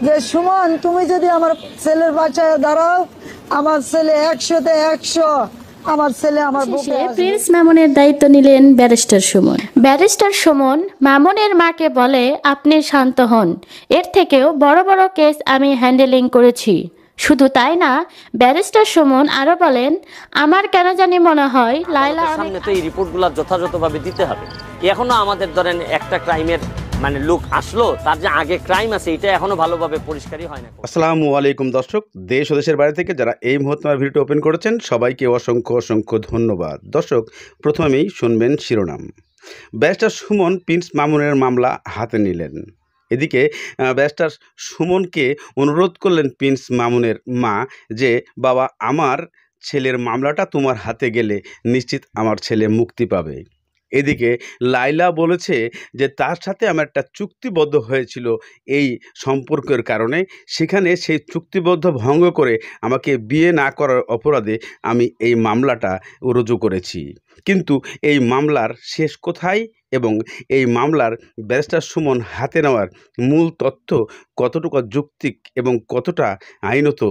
যে সুমন, তুমি যদি আমার ছেলের বাঁচায় দাঁড়াও, আমার ছেলে 100-তে 100, আমার ছেলে আমার বুকে আসবে। প্রিন্স মামুনের দায়িত্ব নিলেন ব্যারিস্টার সুমন। ব্যারিস্টার সুমন মামুনের মাকে বলে, আপনি শান্ত হন, এর থেকেও বড় বড় কেস আমি হ্যান্ডেলিং করেছি। শুধু তাই না, ব্যারিস্টার সুমন আরো বলেন, আমার কেন জানি মনে হয় লায়লা সামনে তো এই রিপোর্টগুলো যথাযথভাবে দিতে হবে। এখনো আমাদের ধরেন একটা ক্রাইমের মানে লোক আসলো, তার যে আগে ক্রাইম আছে এটা এখনো ভালোভাবে পরিষ্কারই হয় না। আসসালামু আলাইকুম দর্শক, দেশ ও দেশের বাইরে থেকে যারা এই মুহূর্তে আমার ভিডিওটি ওপেন করেছেন সবাইকে অসংখ্য অসংখ্য ধন্যবাদ। দর্শক, প্রথমেই শুনবেন শিরোনাম। ব্যারিস্টার সুমন প্রিন্স মামুনের মামলা হাতে নিলেন। এদিকে ব্যারিস্টার সুমনকে অনুরোধ করলেন প্রিন্স মামুনের মা যে, বাবা, আমার ছেলের মামলাটা তোমার হাতে গেলে নিশ্চিত আমার ছেলে মুক্তি পাবে। এদিকে লাইলা বলেছে যে তার সাথে আমার একটা চুক্তিবদ্ধ হয়েছিল এই সম্পর্কের কারণে, সেখানে সেই চুক্তিবদ্ধ ভঙ্গ করে আমাকে বিয়ে না করার অপরাধে আমি এই মামলাটা রুজু করেছি। কিন্তু এই মামলার শেষ কোথায় এবং এই মামলার ব্যারিস্টার সুমন হাতে নেওয়ার মূল তথ্য কতটুকু যৌক্তিক এবং কতটা আইনত,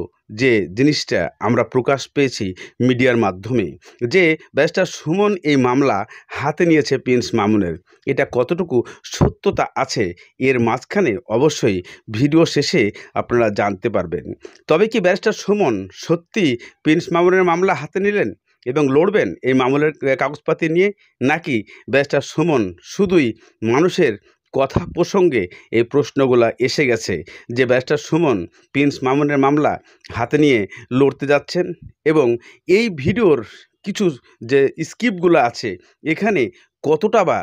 যে জিনিসটা আমরা প্রকাশ পেয়েছি মিডিয়ার মাধ্যমে, যে ব্যারিস্টার সুমন এই মামলা হাতে নিয়েছে প্রিন্স মামুনের, এটা কতটুকু সত্যতা আছে এর মাঝখানে অবশ্যই ভিডিও শেষে আপনারা জানতে পারবেন। তবে কি ব্যারিস্টার সুমন সত্যি প্রিন্স মামুনের মামলা হাতে নিলেন এবং লড়বেন এই মামলার কাগজপাতি নিয়ে, নাকি ব্যারিস্টার সুমন শুধুই মানুষের কথা প্রসঙ্গে এই প্রশ্নগুলো এসে গেছে যে ব্যারিস্টার সুমন প্রিন্স মামুনের মামলা হাতে নিয়ে লড়তে যাচ্ছেন? এবং এই ভিডিওর কিছু যে স্ক্রিপ্টগুলো আছে এখানে কতটা বা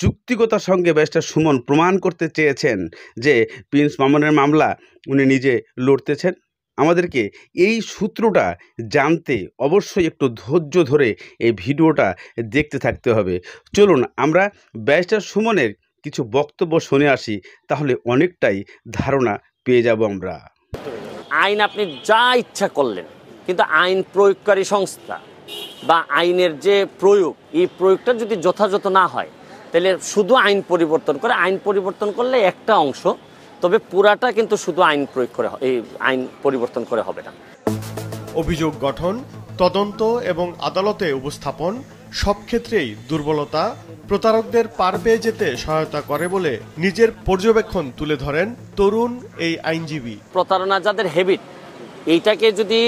যুক্তিকতার সঙ্গে ব্যারিস্টার সুমন প্রমাণ করতে চেয়েছেন যে প্রিন্স মামুনের মামলা উনি নিজে লড়তেছেন? আমাদেরকে এই সূত্রটা জানতে অবশ্যই একটু ধৈর্য ধরে এই ভিডিওটা দেখতে থাকতে হবে। চলুন আমরা ব্যারিস্টার সুমনের কিছু বক্তব্য শুনে আসি, তাহলে অনেকটাই ধারণা পেয়ে যাব আমরা। আইন আপনি যা ইচ্ছা করলেন, কিন্তু আইন প্রয়োগকারী সংস্থা বা আইনের যে প্রয়োগ, এই প্রয়োগটা যদি যথাযথ না হয় তাহলে শুধু আইন পরিবর্তন করে, আইন পরিবর্তন করলে একটা অংশ, তবে পুরাটা কিন্তু শুধু আইন প্রয়োগ করে, এই আইন পরিবর্তন করে হবে না। অভিযোগ গঠন, তদন্ত এবং আদালতে উপস্থাপন সব ক্ষেত্রেই দুর্বলতা প্রতারকদের পার পেয়ে যেতে সহায়তা করে বলে নিজের পর্যবেক্ষণ তুলে ধরেন তরুণ এই আইনজীবী। প্রতারণা যাদের হ্যাবিট, এইটাকে যদি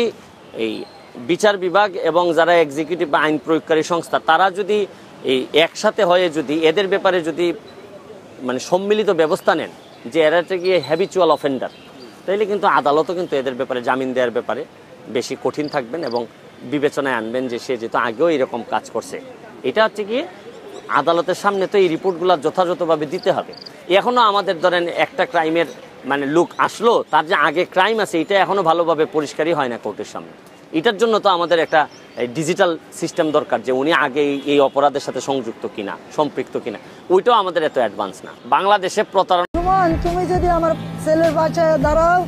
এই বিচার বিভাগ এবং যারা এক্সিকিউটিভ বা আইন প্রয়োগকারী সংস্থা তারা যদি এই একসাথে হয়ে যদি এদের ব্যাপারে যদি মানে সম্মিলিত ব্যবস্থা নেন যে এরা গিয়ে হ্যাবিচুয়াল অফেন্ডার, তাইলে কিন্তু আদালতও কিন্তু এদের ব্যাপারে জামিন দেওয়ার ব্যাপারে বেশি কঠিন থাকবেন এবং বিবেচনায় আনবেন যে সে যেহেতু আগেও এরকম কাজ করছে। এটা হচ্ছে কি, আদালতের সামনে তো এই রিপোর্টগুলো যথাযথভাবে দিতে হবে। এখনও আমাদের ধরেন একটা ক্রাইমের মানে লোক আসলো, তার যে আগে ক্রাইম আছে এটা এখনও ভালোভাবে পরিষ্কারই হয় না কোর্টের সামনে। এটার জন্য তো আমাদের একটা ডিজিটাল সিস্টেম দরকার যে উনি আগে এই অপরাধের সাথে সংযুক্ত কিনা, সম্পৃক্ত কিনা, ওইটাও আমাদের এত অ্যাডভান্স না। বাংলাদেশে প্রতারণা। সুমন, তুমি যদি আমার ছেলের বাঁচায় দাঁড়াও,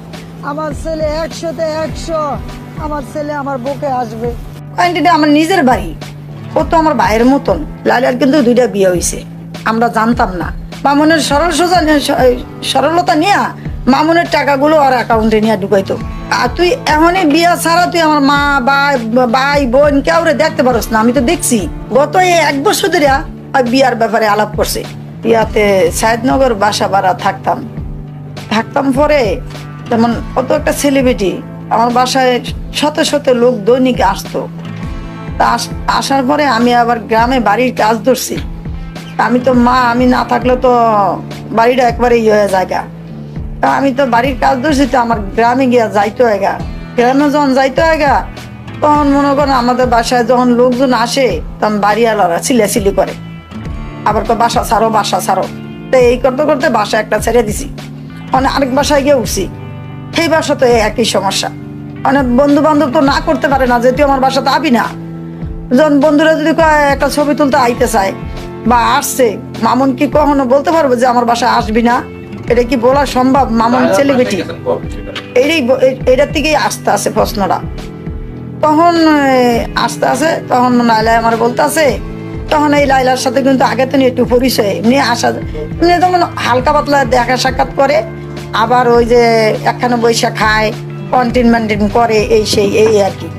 আমার ছেলে 100-তে 100, আমার ছেলে আমার বুকে আসবে। আমার নিজের বাড়ি, ও তো আমার ভাইয়ের মতন। লাইলার কিন্তু 2টা বিয়ে হয়েছে, আমরা জানতাম না। মামুনের সরলতা নিয়ে মামুনের টাকাগুলো আর অ্যাকাউন্টে নিয়ে ঢুকাইতো। আর তুই এখনই বিয়া ছাড়া তুই আমার মা ভাই বোন কেউরে দেখতে পারস না। আমি তো দেখছি গত 1 বছর ধরে বিয়ার ব্যাপারে আলাপ করছে। বিয়াতে সায়দনগর বাসা ভাড়া থাকতাম পরে যেমন অত একটা সেলিব্রিটি আমার বাসায় শত শত লোক দৈনিক আসতো। আসার পরে আমি আবার গ্রামে বাড়ির কাজ ধরছি। আমি তো মা, আমি না থাকলে তো বাড়িটা একবারে হয়ে জায়গা। আমি তো বাড়ির কাজ ধরছি, তো আমার গ্রামে গিয়া যাইতে হয় গা। গ্রামে যখন যাইতে হয় গা, তখন মনে করেন আমাদের বাসায় যখন লোকজন আসে তখন বাড়িওয়ালারা চিল্লাচিল্লি করে, আবার বাসা ছাড়ো। তো এই করতে করতে বাসা একটা ছেড়ে দিছি, মানে আরেক বাসায় গিয়ে উঠছি। সেই বাসা তো একই সমস্যা, মানে বন্ধু বান্ধব তো না করতে পারে না যে তুই আমার বাসাতে আবি না। যখন বন্ধুরা যদি একটা ছবি তুলতে আইতে চায় বা আসছে, মামুন কি কখনো বলতে পারবো যে আমার বাসায় আসবি না? এটা কি বলা সম্ভব? মামুন সেলিব্রিটি, এটার থেকেই আসতে আছে প্রশ্নটা। তখন আসতে আছে, তখন লাইলা আমার বলতে আছে, তখন এই লাইলার সাথে কিন্তু আগে তো একটু পরিচয় এমনি আসা, এমনি তখন হালকা পাতলা দেখা সাক্ষাৎ করে। আবার ওই যে একখানে বৈশা খায়, কন্টেন করে, এই সেই এই আর কি।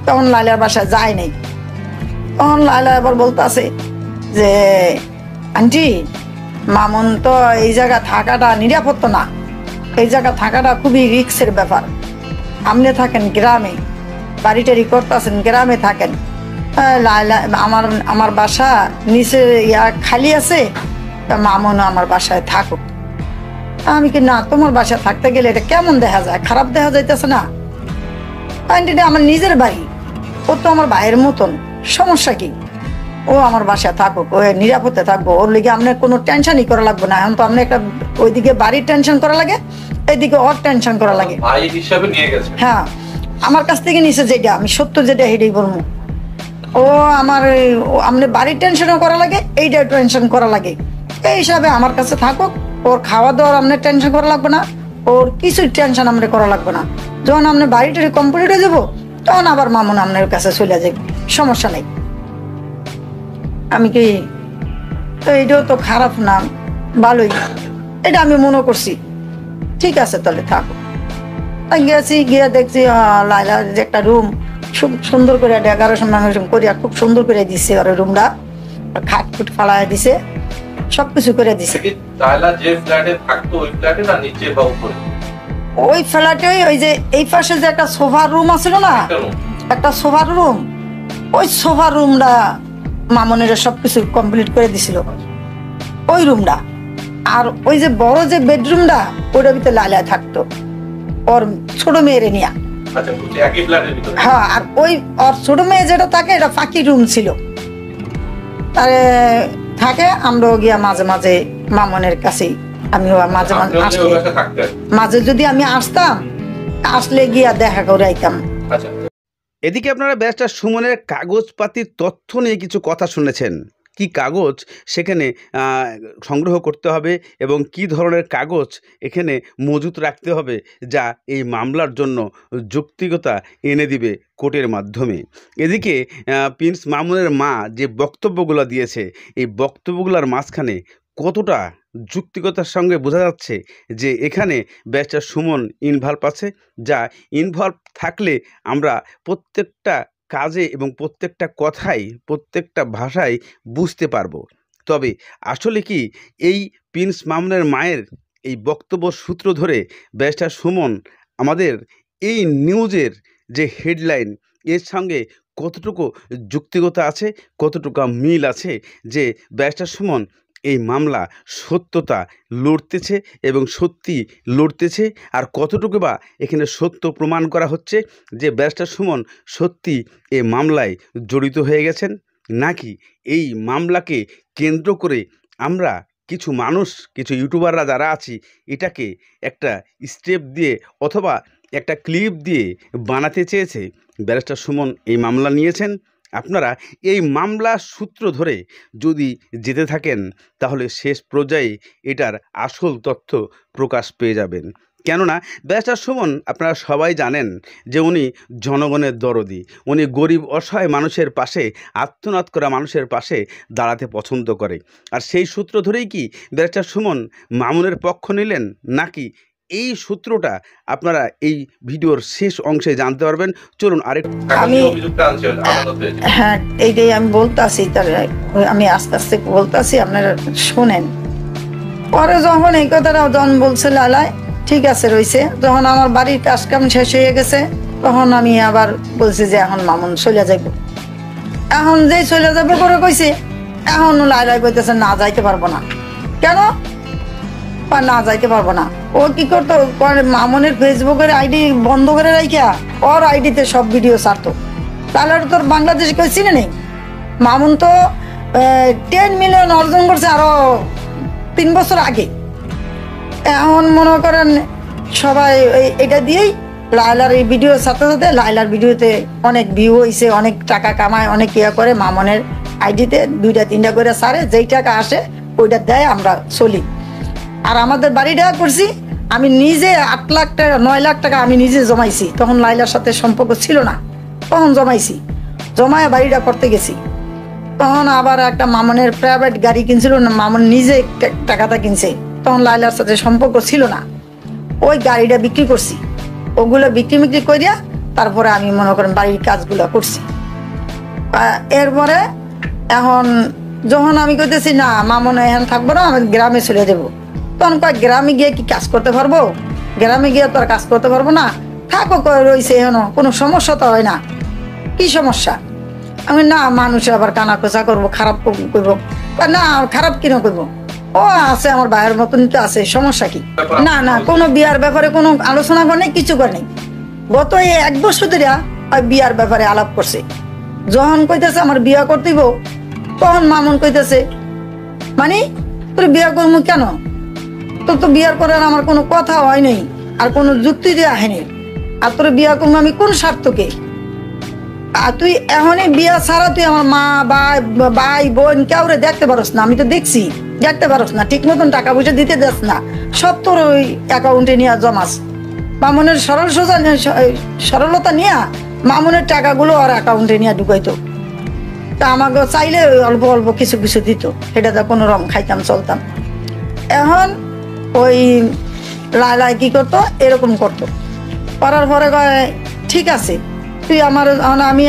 তখন লাইলার বাসায় যায় নাই। তখন লাইলা এবার বলতেছে যে আন্টি, মামুন তো এই জায়গা থাকাটা নিরাপত্তা না, এই জায়গা থাকাটা খুবই রিস্কের ব্যাপার। আপনি থাকেন গ্রামে, বাড়ি টাড়ি করতেছেন, গ্রামে থাকেন। লাইলা আমার বাসা নিচে খালি আছে, মামুন আমার বাসায় থাকুক। আমি কি না, তোমার বাসায় থাকতে গেলে এটা কেমন দেখা যায়, খারাপ দেখা যাইতেছে না? আন্টিটা আমার নিজের বাড়ি, ও তো আমার ভাইয়ের মতন, সমস্যা কি? ও আমার বাসায় থাকুক, ও নিরাপদে থাকবো, ওর লিগে আপনার কোনো টেনশনই করা লাগবে না। এখন তো আপনার একটা ওইদিকে বাড়ির টেনশন করা লাগে, এইদিকে ওর টেনশন করা লাগে। ভাই হিসাবে নিয়ে গেছে। হ্যাঁ, আমার কাছ থেকে নিছে যেটা, আমি সত্য যেটা হেঁটেই বলবো। ও আমার আপনি বাড়ির টেনশনও করা লাগে, এইটা টেনশন করা লাগে। এই হিসাবে আমার কাছে থাকুক, ওর খাওয়া দাওয়ার আপনার টেনশন করা লাগবে না, ওর কিছুই টেনশন আপনার করা লাগবে না। যখন আপনি বাড়িটা কমপ্লিট হয়ে যাবো, তখন আবার মামুন আপনার কাছে চলে যাবে, সমস্যা নেই। আমি কি, এইটাও তো খারাপ না, ভালোই, এটা আমি মনে করছি। ঠিক আছে, তাহলে থাকো। গেছি, গিয়ে দেখছি লাইলার যে একটা রুম খুব সুন্দর করে ডেকোরেশন করিয়া খুব সুন্দর করে দিচ্ছে, ওর রুমটা খাট খুট ফালাই দিছে, সবকিছু করে দিছে। লাইলা যে ফ্ল্যাটে থাকতো ওই ফ্ল্যাটে না নিচে বা উপরে? ওই ফ্ল্যাটে ওই যে এই পাশে যে একটা সোফার রুম আছিল না, একটা সোফার রুম, ওই সোফার রুমটা মামুনের সবকিছু কমপ্লিট করে দিছিল, ওই রুমটা। আর ওই যে বড় যে বেডরুমটা, ওইটার ভিতরে লাইলা থাকতো ওর ছোট মেয়েরে নিয়া। আচ্ছা, একই ফ্ল্যাটের ভিতরে? হ্যাঁ, আর ওই ওর ছোট মেয়ে যেটা থাকে, এটা ফাঁকি রুম ছিল, তারে থাকে। আমরাও গিয়া মাঝে মাঝে মামুনের কাছেই, আমি মাঝে মাঝে আসলে, মাঝে যদি আমি আসতাম, আসলে গিয়া দেখা করে আইতাম। আচ্ছা, এদিকে আপনারা ব্যারিস্টার সুমনের কাগজপাতির তথ্য নিয়ে কিছু কথা শুনেছেন। কি কাগজ সেখানে সংগ্রহ করতে হবে এবং কি ধরনের কাগজ এখানে মজুত রাখতে হবে, যা এই মামলার জন্য যৌক্তিকতা এনে দিবে কোর্টের মাধ্যমে। এদিকে প্রিন্স মামুনের মা যে বক্তব্যগুলো দিয়েছে, এই বক্তব্যগুলোর মাঝখানে কতটা যুক্তিকতার সঙ্গে বোঝা যাচ্ছে যে এখানে ব্যারিস্টার সুমন ইনভলভ আছে, যা ইনভলভ থাকলে আমরা প্রত্যেকটা কাজে এবং প্রত্যেকটা কথাই, প্রত্যেকটা ভাষায় বুঝতে পারবো। তবে আসলে কি এই প্রিন্স মামুনের মায়ের এই বক্তব্য সূত্র ধরে ব্যারিস্টার সুমন আমাদের এই নিউজের যে হেডলাইন, এর সঙ্গে কতটুকু যুক্তিকতা আছে, কতটুকু মিল আছে যে ব্যারিস্টার সুমন এই মামলা সত্যতা লড়তেছে এবং সত্যি লড়তেছে, আর কতটুকু বা এখানে সত্য প্রমাণ করা হচ্ছে যে ব্যারিস্টার সুমন সত্যি এই মামলায় জড়িত হয়ে গেছেন, নাকি এই মামলাকে কেন্দ্র করে আমরা কিছু মানুষ, কিছু ইউটিউবাররা যারা আছি, এটাকে একটা স্টেপ দিয়ে অথবা একটা ক্লিপ দিয়ে বানাতে চেয়েছে। ব্যারিস্টার সুমন এই মামলা নিয়েছেন। আপনারা এই মামলা সূত্র ধরে যদি যেতে থাকেন, তাহলে শেষ পর্যায়ে এটার আসল তথ্য প্রকাশ পেয়ে যাবেন। কেননা ব্যারিস্টার সুমন আপনারা সবাই জানেন যে উনি জনগণের দরদি, উনি গরিব অসহায় মানুষের পাশে, আর্তনাদ করা মানুষের পাশে দাঁড়াতে পছন্দ করে। আর সেই সূত্র ধরেই কি ব্যারিস্টার সুমন মামুনের পক্ষ নিলেন, নাকি এই সূত্রটা আপনারা এই ভিডিওর শেষ অংশে জানতে পারবেন। চলুন আরেকটু হ্যাঁ, এইটাই আমি বলতেছি, আমি আস্তে আস্তে বলতেছি, আপনারা শোনেন। পরে যখন এই কথাটা যখন বলছে লালায়, ঠিক আছে রয়েছে, যখন আমার বাড়ির কাজ কাম শেষ হয়ে গেছে, তখন আমি আবার বলছি যে এখন মামুন চলে যাইব। এখন যে চলে যাবে করে কইছে, এখন লাইলাই কইতেছে না, যাইতে পারবো না। কেন না যাইতে পারবো না? ও কি করতো, মামুনের ফেসবুকের আইডি বন্ধ করে রাখিয়া ওর আইডিতে সব ভিডিও ছাড়তো। তাহলে তোর বাংলাদেশে কেউ চিনে নেই? মামুন তো 10 মিলিয়ন অর্জন করছে আরো 3 বছর আগে। এখন মনে করেন সবাই এটা দিয়েই লাইলার এই ভিডিও সাথে সাথে লাইলার ভিডিওতে অনেক ভিউ হয়েছে, অনেক টাকা কামায়, অনেক ইয়া করে। মামুনের আইডিতে 2-3টা করে ছাড়ে, যেই টাকা আসে ওইটা দেয়, আমরা চলি। আর আমাদের বাড়িটা করছি আমি নিজে 8 লাখ টাকা 9 লাখ টাকা আমি নিজে জমাইছি। তখন লাইলার সাথে সম্পর্ক ছিল না, তখন জমাইছি, জমায় বাড়িটা করতে গেছি। তখন আবার একটা মামুনের প্রাইভেট গাড়ি কিনছিল না, মামুন নিজে টাকাটা কিনছে, তখন লাইলার সাথে সম্পর্ক ছিল না। ওই গাড়িটা বিক্রি করছি, ওগুলো বিক্রি করিয়া তারপরে আমি মনে করেন বাড়ির কাজগুলো করছি। এরপরে এখন যখন আমি কইতেছি না মামুন এখন থাকবো না, আমি গ্রামে চলে যাবো, তখন কয় গ্রামে গিয়ে কি কাজ করতে পারবো, গ্রামে গিয়ে তো আর কাজ করতে পারবো না, থাকো রয়েছে এখন, কোনো সমস্যা তো হয় না, কি সমস্যা? আমি না মানুষের আবার কানা কোচা করবো, খারাপ করবো না, খারাপ কিনা করবো, ও আছে আমার ভাইয়ের মতনই তো আছে, সমস্যা কি? না না কোনো বিয়ার ব্যাপারে কোনো আলোচনা করে নেই, কিছু করে নেই। গত এই 1 বছর ধরে বিয়ার ব্যাপারে আলাপ করছে। যখন কইতেছে আমার বিয়া করতেইব, তখন মামুন কইতেছে মানে তোর বিয়া করবো কেন, তোর তো বিয়ার করার আমার কোনো কথা হয় নাই, আর কোনো যুক্তি দেওয়া হয়নি, আর তোর বিয়া করবো আমি কোন স্বার্থকে? আর তুই এখনই বিয়া ছাড়া তুই আমার মা ভাই বোন কাউরে দেখতে পারস না, আমি তো দেখছি, দেখতে পারস না, ঠিক মতন টাকা পয়সা দিতে দেস না, সব তোর ওই অ্যাকাউন্টে নিয়ে জমাস। মামুনের সরলতা নিয়ে মামুনের টাকাগুলো আর অ্যাকাউন্টে নিয়ে ঢুকাইতো, তা আমাকে চাইলে অল্প অল্প কিছু কিছু দিত, সেটা তো কোনো রকম খাইতাম চলতাম। এখন ওই লাই কি করতো, এরকম করতো, করার পরে কয় ঠিক আছে তুই আমার, আমি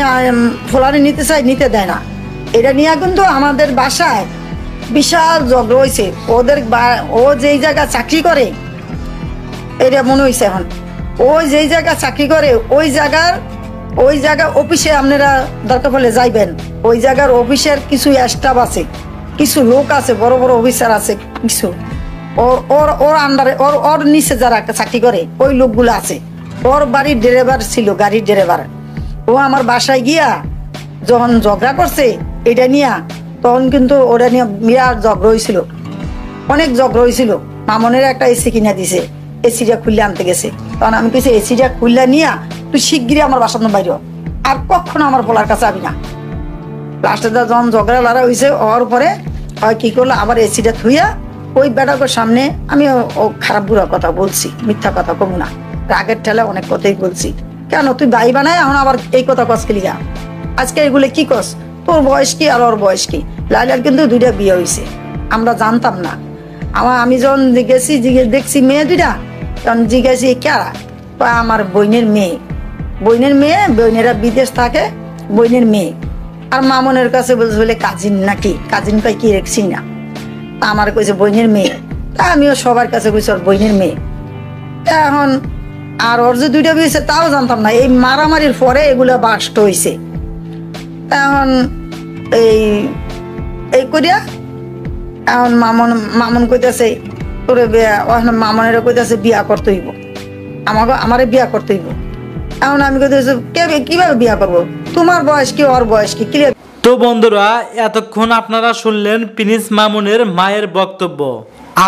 ফোলানি নিতে চাই, নিতে দেয় না। এটা নিয়ে কিন্তু আমাদের বাসায় বিশাল ঝগড়া হয়েছে। ও যেই জায়গা চাকরি করে, এটা মনে হয়েছে এখন, ওই যেই জায়গা চাকরি করে ওই জায়গা অফিসে আপনারা দরকার পড়লে যাইবেন, ওই জায়গার অফিসের কিছু স্টাফ আছে, কিছু লোক আছে, বড় বড় অফিসার আছে কিছু, ওর আন্ডারে ওর নিচে যারা চাকরি করে ওই লোকগুলো আছে। ওর বাড়ির ড্রাইভার ছিল, গাড়ির ড্রাইভার। ও আমার বাসায় গিয়া যখন ঝগড়া করছে এটা নিয়ে, তখন কিন্তু ওটা নিয়ে বিরাট ঝগড়া হয়েছিল, অনেক ঝগড়া হয়েছিল। মামনের একটা এসি কিনা দিছে, এসিটা খুললে আনতে গেছে, তখন আমি কইছি এসিটা খুললে নিয়া তুই শিগগিরই আমার বাসার বাইরে, আর কখনো আমার বলার কাছে আবি না। লাস্টে যখন ঝগড়া লড়া হয়েছে, হওয়ার পরে হয় কি করলো, আবার এসিটা থুইয়া ওই বেটাকে সামনে আমি ও খারাপ বুড়া কথা বলছি, মিথ্যা কথা কমু না, রাগের ঠেলে অনেক কথাই বলছি। কেন তুই ভাই বানায় এখন আবার এই কথা কস লিগা, আজকে এগুলো কি কস, তোর বয়স কি আর ওর বয়স কি? লাইলার কিন্তু 2টা বিয়ে হয়েছে, আমরা জানতাম না। আমি যখন গেছি দেখছি মেয়ে 2টা, তখন জিজ্ঞাসি কারা, আমার বোনের মেয়ে, বোনেরা বিদেশ থাকে, বোনের মেয়ে। আর মামনের কাছে বলছে বলে কাজিন নাকি, কাজিন পাই কি রেখছি না, আমার কইছে বোনের মেয়ে। তা আমিও সবার কাছে কইছি ওর বোনের মেয়ে। এখন আর ওর যে 2টা বিয়ে হয়েছে তাও জানতাম না, এই মারামারির পরে এগুলা বাস্ট হয়েছে। এখন এই করিয়া এখন মামুন কইতেছে তোরে মামনেরা কইতেছে বিয়া করতে হইব, আমারে বিয়া করতে হইব। এখন আমি কইতেছি কিভাবে বিয়া করবো, তোমার বয়স কি ওর বয়স কি? ক্লিয়ার। তো বন্ধুরা, এতক্ষণ আপনারা শুনলেন প্রিন্স মামুনের মায়ের বক্তব্য।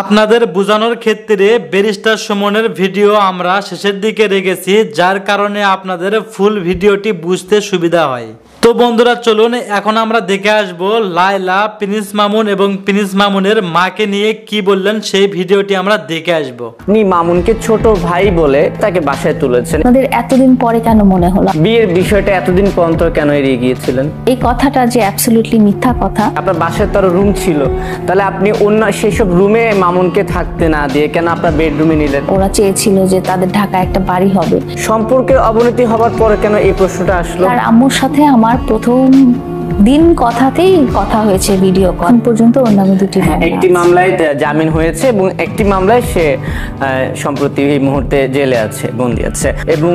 আপনাদের বোঝানোর ক্ষেত্রে ব্যারিস্টার সুমনের ভিডিও আমরা শেষের দিকে রেখেছি, যার কারণে আপনাদের ফুল ভিডিওটি বুঝতে সুবিধা হয়। তো বন্ধুরা চলুন এখন আমরা দেখে আসব লায়লা প্রিন্স মামুন এবং প্রিন্স মামুনের মাকে নিয়ে কি বললেন, সেই ভিডিওটি আমরা দেখে আসব। আপনি মামুনকে ছোট ভাই বলে তাকে বাসায় তুলেছেন, আপনাদের এতদিন পরে কেন মনে হলো? বিয়ের বিষয়টা এতদিন পর্যন্ত কেন এড়িয়ে গিয়েছিলেন? এই কথাটা যে অ্যাবসলিউটলি মিথ্যা কথা। আপনার বাসায় তো রুম ছিল, তাহলে আপনি অন্য সেসব রুমে মামুনকে থাকতে না দিয়ে কেন আপনার বেডরুমে নিলেন? ওরা চেয়েছিল যে তাদের ঢাকায় একটা বাড়ি হবে। সম্পর্কের অবনতি হবার পরে কেন এই প্রশ্নটা আসলো? আর আম্মুর সাথে আমার প্রথম দিন কথাতেই কথা হয়েছে, ভিডিও কল পর্যন্ত ওর নামে 2টি মামলা। একটি মামলায় জামিন হয়েছে এবং একটি মামলায় সে সম্প্রতি এই মুহূর্তে জেলে আছে, বন্দি আছে। এবং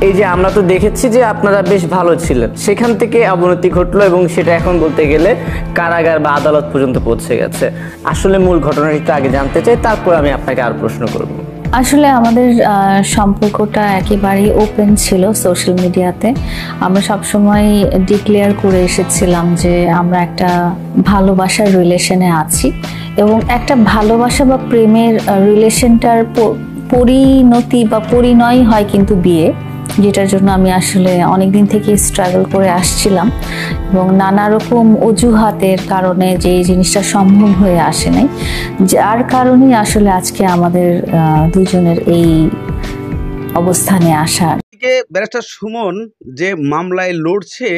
এই যে আমরা তো দেখেছি যে আপনারা বেশ ভালো ছিলেন, সেখান থেকে অবনতি ঘটলো এবং সেটা এখন বলতে গেলে কারাগার বা আদালত পর্যন্ত পৌঁছে গেছে। আসলে মূল ঘটনাটা আগে জানতে চাই, তারপর আমি আপনাকে আর প্রশ্ন করব। আসলে আমাদের সম্পর্কটা একেবারেই ওপেন ছিল সোশ্যাল মিডিয়াতে। আমরা সবসময় ডিক্লেয়ার করে এসেছিলাম যে আমরা একটা ভালোবাসার রিলেশনে আছি, এবং একটা ভালোবাসা বা প্রেমের রিলেশনটার পরিণতি বা পরিণয় হয় কিন্তু বিয়ে, যেটার জন্য আমি আসলে অনেকদিন থেকে স্ট্রাগল করে আসছিলাম, এবং নানা রকম অজুহাতের কারণে যে এই জিনিসটা সম্ভব হয়ে আসে নাই, যার কারণেই আসলে আজকে আমাদের দুজনের এই অবস্থানে আসার। এদিকে ব্যারিস্টার সুমন যে মামলায় লড়ছে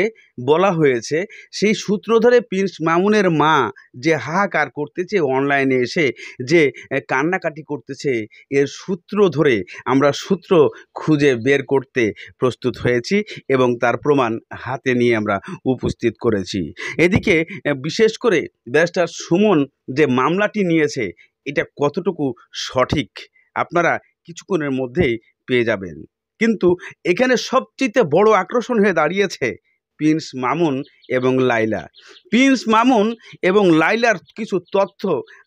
বলা হয়েছে, সেই সূত্র ধরে প্রিন্স মামুনের মা যে হাহাকার করতেছে অনলাইনে এসে, যে কান্নাকাটি করতেছে, এর সূত্র ধরে আমরা সূত্র খুঁজে বের করতে প্রস্তুত হয়েছি এবং তার প্রমাণ হাতে নিয়ে আমরা উপস্থিত করেছি। এদিকে বিশেষ করে ব্যারিস্টার সুমন যে মামলাটি নিয়েছে এটা কতটুকু সঠিক আপনারা কিছুক্ষণের মধ্যেই পেয়ে যাবেন। কিন্তু এখানে সবচেয়ে বড় আকর্ষণ হয়ে দাঁড়িয়েছে প্রিন্স মামুন এবং লাইলা। প্রিন্স মামুন এবং লাইলার কিছু তথ্য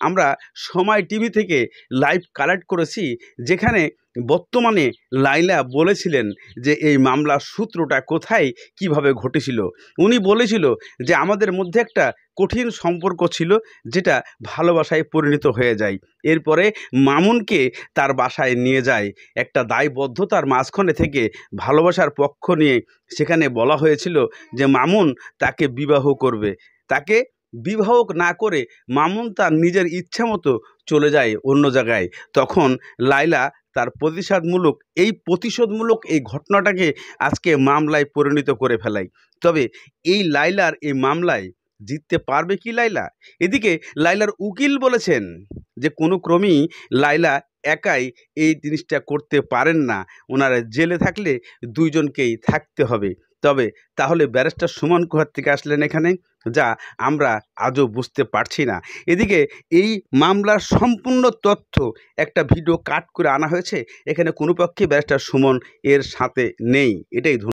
আমরা সময় টিভি থেকে লাইভ কালেক্ট করেছি, যেখানে বর্তমানে লাইলা বলেছিলেন যে এই মামলার সূত্রটা কোথায় কিভাবে ঘটেছিল। উনি বলেছিল যে আমাদের মধ্যে একটা কঠিন সম্পর্ক ছিল যেটা ভালোবাসায় পরিণত হয়ে যায়। এরপরে মামুনকে তার বাসায় নিয়ে যায়, একটা দায়বদ্ধতার মাঝখানে থেকে ভালোবাসার পক্ষ নিয়ে সেখানে বলা হয়েছিল যে মামুন তাকে বিবাহ করবে। তাকে বিবাহ না করে মামুন তার নিজের ইচ্ছা মতো চলে যায় অন্য জায়গায়। তখন লাইলা তার প্রতিশোধমূলক এই ঘটনাটাকে আজকে মামলায় পরিণত করে ফেলায়। তবে এই লাইলার এই মামলায় জিততে পারবে কি লাইলা? এদিকে লাইলার উকিল বলেছেন যে কোনো ক্রমেই লাইলা একাই এই জিনিসটা করতে পারেন না, ওনারা জেলে থাকলে দুইজনকেই থাকতে হবে। তবে তাহলে ব্যারিস্টার সুমন কোথা থেকে আসলেন এখানে, যা আমরা আজও বুঝতে পারছি না। এদিকে এই মামলার সম্পূর্ণ তথ্য একটা ভিডিও কাট করে আনা হয়েছে, এখানে কোনো পক্ষে ব্যারিস্টার সুমন এর সাথে নেই, এটাই